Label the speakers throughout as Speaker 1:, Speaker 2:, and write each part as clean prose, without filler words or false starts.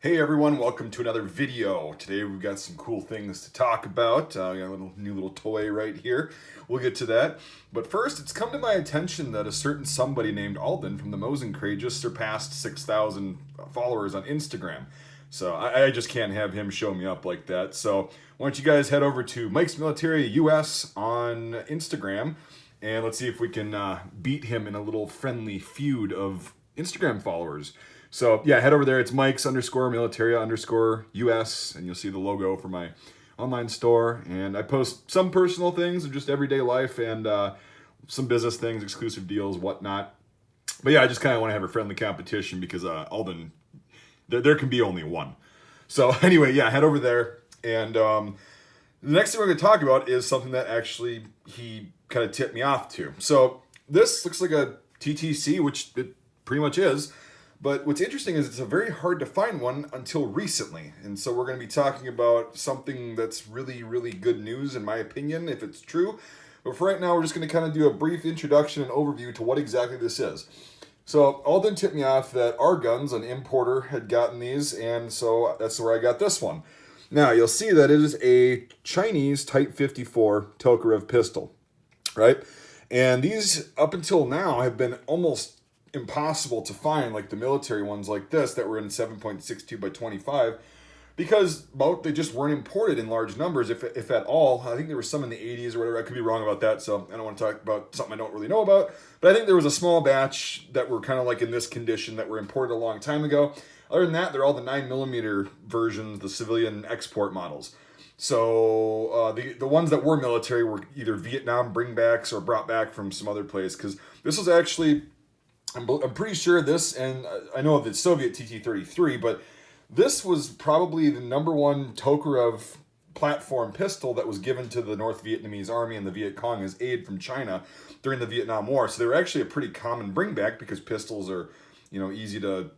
Speaker 1: Hey everyone, welcome to another video. Today we've got some cool things to talk about. We got a new little toy right here. We'll get to that. But first, it's come to my attention that a certain somebody named Alden from the Mosencray just surpassed 6,000 followers on Instagram. So I just can't have him show me up like that. So why don't you guys head over to Mike's Military US on Instagram and let's see if we can beat him in a little friendly feud of Instagram followers. So yeah, head over there. It's Mike's underscore militaria underscore US, and you'll see the logo for my online store. And I post some personal things of just everyday life and some business things, exclusive deals, whatnot. But yeah, I just kind of want to have a friendly competition because Alden, there can be only one. So anyway, yeah, head over there. And the next thing we're going to talk about is something that actually he kind of tipped me off to. So this looks like a TTC, which it pretty much is. But what's interesting is it's a very hard to find one until recently. And so we're going to be talking about something that's really, really good news in my opinion, if it's true. But for right now, we're just going to kind of do a brief introduction and overview to what exactly this is. So Alden tipped me off that our guns, an importer, had gotten these, and so that's where I got this one. Now, you'll see that it is a Chinese Type 54 Tokarev pistol, right? And these, up until now, have been almost impossible to find, like the military ones like this that were in 7.62 by 25, because they just weren't imported in large numbers, if at all. I think there were some in the 80s or whatever. I could be wrong about that, so I don't want to talk about something I don't really know about. But I think there was a small batch that were kind of like in this condition that were imported a long time ago. Other than that, they're all the 9mm versions, the civilian export models. So the ones that were military were either Vietnam bringbacks or brought back from some other place, because this was actually, I'm pretty sure this, and I know of the Soviet TT-33, but this was probably the number one Tokarev platform pistol that was given to the North Vietnamese army and the Viet Cong as aid from China during the Vietnam War. So they were actually a pretty common bringback because pistols are, easy to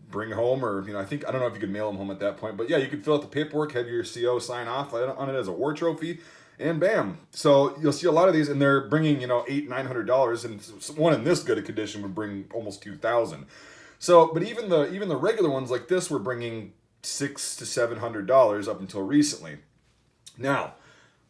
Speaker 1: bring home, or, I don't know if you could mail them home at that point, but yeah, you could fill out the paperwork, have your CO sign off on it as a war trophy, and bam. So you'll see a lot of these, and they're bringing, $800-900, and one in this good a condition would bring almost $2,000. So, but even the regular ones like this were bringing $600 to $700 up until recently. Now,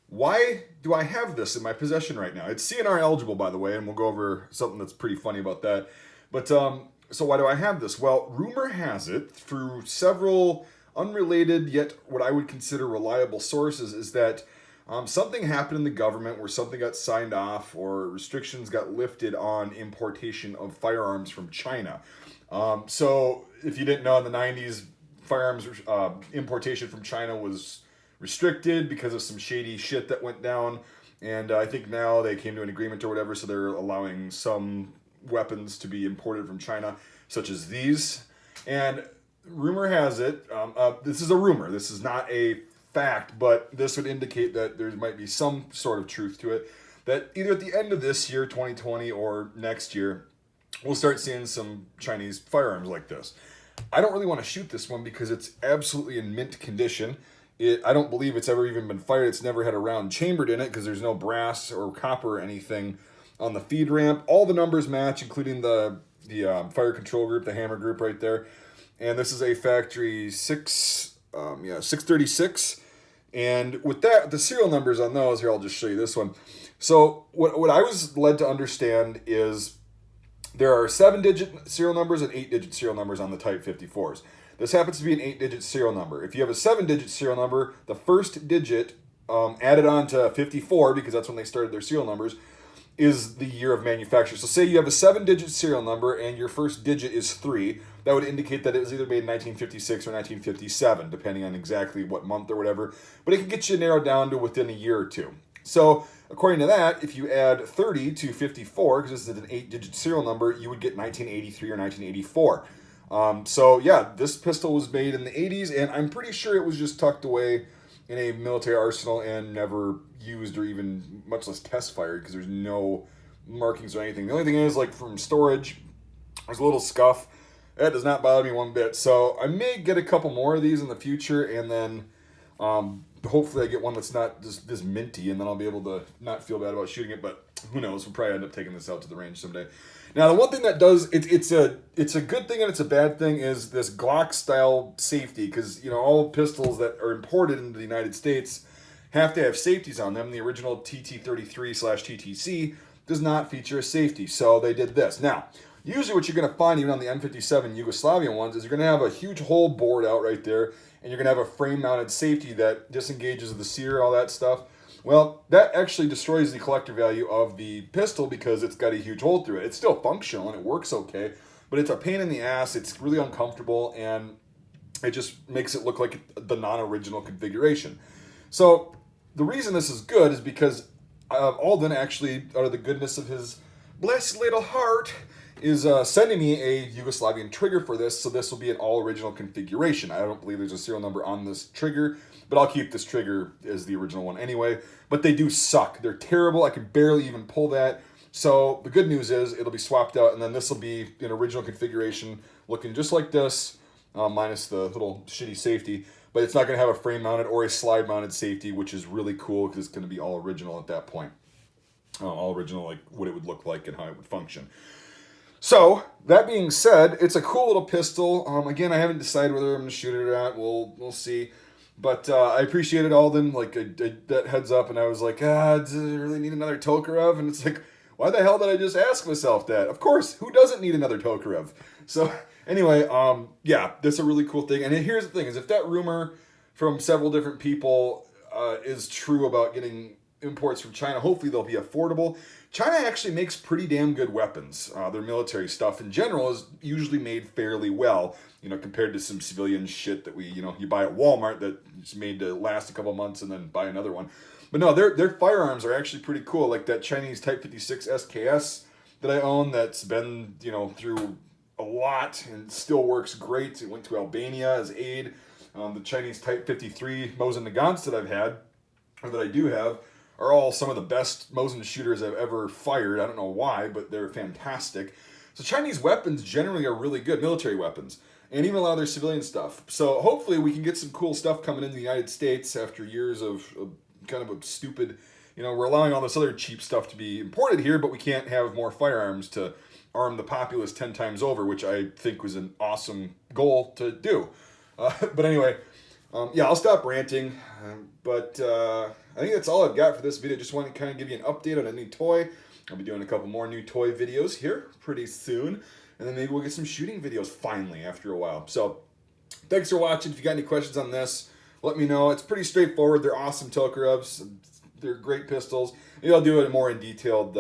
Speaker 1: why do I have this in my possession right now? It's CNR eligible, by the way, and we'll go over something that's pretty funny about that. But so why do I have this? Well, rumor has it through several unrelated yet what I would consider reliable sources is that something happened in the government where something got signed off or restrictions got lifted on importation of firearms from China. So if you didn't know, in the 90s, firearms importation from China was restricted because of some shady shit that went down. And I think now they came to an agreement or whatever, so they're allowing some weapons to be imported from China, such as these. And rumor has it, this is a rumor, this is not a fact, but this would indicate that there might be some sort of truth to it, that either at the end of this year, 2020, or next year, we'll start seeing some Chinese firearms like this. I don't really want to shoot this one because it's absolutely in mint condition. I don't believe it's ever even been fired. It's never had a round chambered in it because there's no brass or copper or anything on the feed ramp. All the numbers match, including the fire control group, the hammer group right there. And this is a factory 636. And with that, the serial numbers on those, here, I'll just show you this one. So what I was led to understand is there are 7-digit serial numbers and 8-digit serial numbers on the Type 54s. This happens to be an 8-digit serial number. If you have a 7-digit serial number, the first digit added on to 54, because that's when they started their serial numbers, is the year of manufacture. So say you have a 7-digit serial number and your first digit is 3. That would indicate that it was either made in 1956 or 1957, depending on exactly what month or whatever. But it can get you narrowed down to within a year or two. So according to that, if you add 30 to 54, because this is an 8-digit serial number, you would get 1983 or 1984. So yeah, this pistol was made in the 80s, and I'm pretty sure it was just tucked away in a military arsenal and never used or even much less test fired because there's no markings or anything. The only thing is, like, from storage, there's a little scuff. That does not bother me one bit. So I may get a couple more of these in the future, and then Hopefully I get one that's not just this minty, and then I'll be able to not feel bad about shooting it, but who knows, we'll probably end up taking this out to the range someday. Now, the one thing that does, it's a good thing and it's a bad thing, is this Glock style safety, because, you know, all pistols that are imported into the United States have to have safeties on them. The original TT33/TTC does not feature a safety, so they did this. Now, usually what you're going to find even on the M57 Yugoslavian ones is you're going to have a huge hole bored out right there, and you're going to have a frame-mounted safety that disengages the sear, all that stuff. Well, that actually destroys the collector value of the pistol because it's got a huge hole through it. It's still functional and it works okay, but it's a pain in the ass. It's really uncomfortable, and it just makes it look like the non-original configuration. So the reason this is good is because Alden actually, out of the goodness of his blessed little heart, is sending me a Yugoslavian trigger for this, so this will be an all-original configuration. I don't believe there's a serial number on this trigger, but I'll keep this trigger as the original one anyway. But they do suck. They're terrible. I can barely even pull that. So the good news is it'll be swapped out, and then this will be an original configuration looking just like this, minus the little shitty safety. But it's not going to have a frame-mounted or a slide-mounted safety, which is really cool because it's going to be all original at that point. All original, like what it would look like and how it would function. So, that being said, it's a cool little pistol. Again, I haven't decided whether I'm going to shoot it or not. We'll see. But I appreciated Alden, like, that heads up, and I was like, do I really need another Tokarev? And it's like, why the hell did I just ask myself that? Of course, who doesn't need another Tokarev? So, anyway, yeah, that's a really cool thing. And here's the thing, is if that rumor from several different people is true about getting imports from China, hopefully they'll be affordable. China actually makes pretty damn good weapons. Their military stuff in general is usually made fairly well, you know, compared to some civilian shit that you buy at Walmart that's made to last a couple months and then buy another one. But no, their firearms are actually pretty cool. Like that Chinese Type 56 SKS that I own that's been, through a lot and still works great. It went to Albania as aid. The Chinese Type 53 Mosin Nagants that I've had, or that I do have, are all some of the best Mosin shooters I've ever fired. I don't know why, but they're fantastic. So Chinese weapons generally are really good, military weapons, and even a lot of their civilian stuff. So hopefully we can get some cool stuff coming into the United States after years of kind of a stupid, we're allowing all this other cheap stuff to be imported here, but we can't have more firearms to arm the populace 10 times over, which I think was an awesome goal to do. But anyway, yeah, I'll stop ranting, but I think that's all I've got for this video. Just want to kind of give you an update on a new toy. I'll be doing a couple more new toy videos here pretty soon, and then maybe we'll get some shooting videos finally after a while. So thanks for watching. If you got any questions on this, let me know. It's pretty straightforward. They're awesome Tokarevs. They're great pistols. Maybe I'll do a more in detailed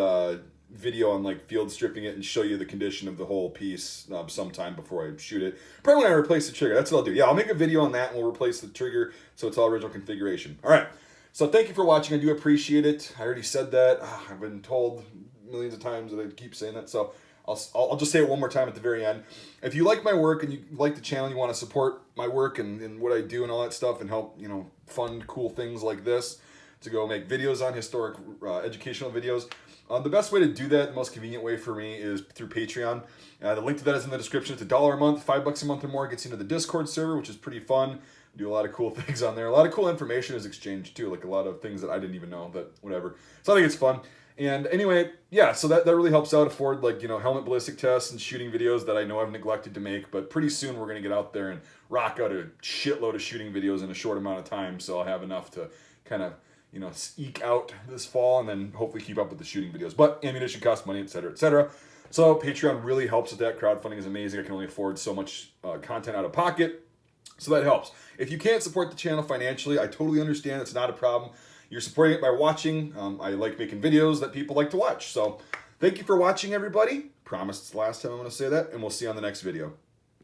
Speaker 1: video on like field stripping it and show you the condition of the whole piece sometime before I shoot it. Probably when I replace the trigger. That's what I'll do. Yeah, I'll make a video on that and we'll replace the trigger so it's all original configuration. All right. So thank you for watching. I do appreciate it. I already said that. I've been told millions of times that I keep saying that. So I'll just say it one more time at the very end. If you like my work and you like the channel, you want to support my work and what I do and all that stuff and help, fund cool things like this to go make videos on historic educational videos. The best way to do that, the most convenient way for me, is through Patreon. The link to that is in the description. It's $1 a month, $5 a month or more. It gets you into the Discord server, which is pretty fun. I do a lot of cool things on there. A lot of cool information is exchanged too, like a lot of things that I didn't even know, but whatever. So I think it's fun. And anyway, yeah, so that really helps out afford helmet ballistic tests and shooting videos that I know I've neglected to make, but pretty soon we're going to get out there and rock out a shitload of shooting videos in a short amount of time, so I'll have enough to kind of eke out this fall and then hopefully keep up with the shooting videos. But ammunition costs money, etc., etc. So Patreon really helps with that. Crowdfunding is amazing. I can only afford so much content out of pocket. So that helps. If you can't support the channel financially, I totally understand. It's not a problem. You're supporting it by watching. I like making videos that people like to watch. So thank you for watching, everybody. Promise it's the last time I'm going to say that, and we'll see you on the next video.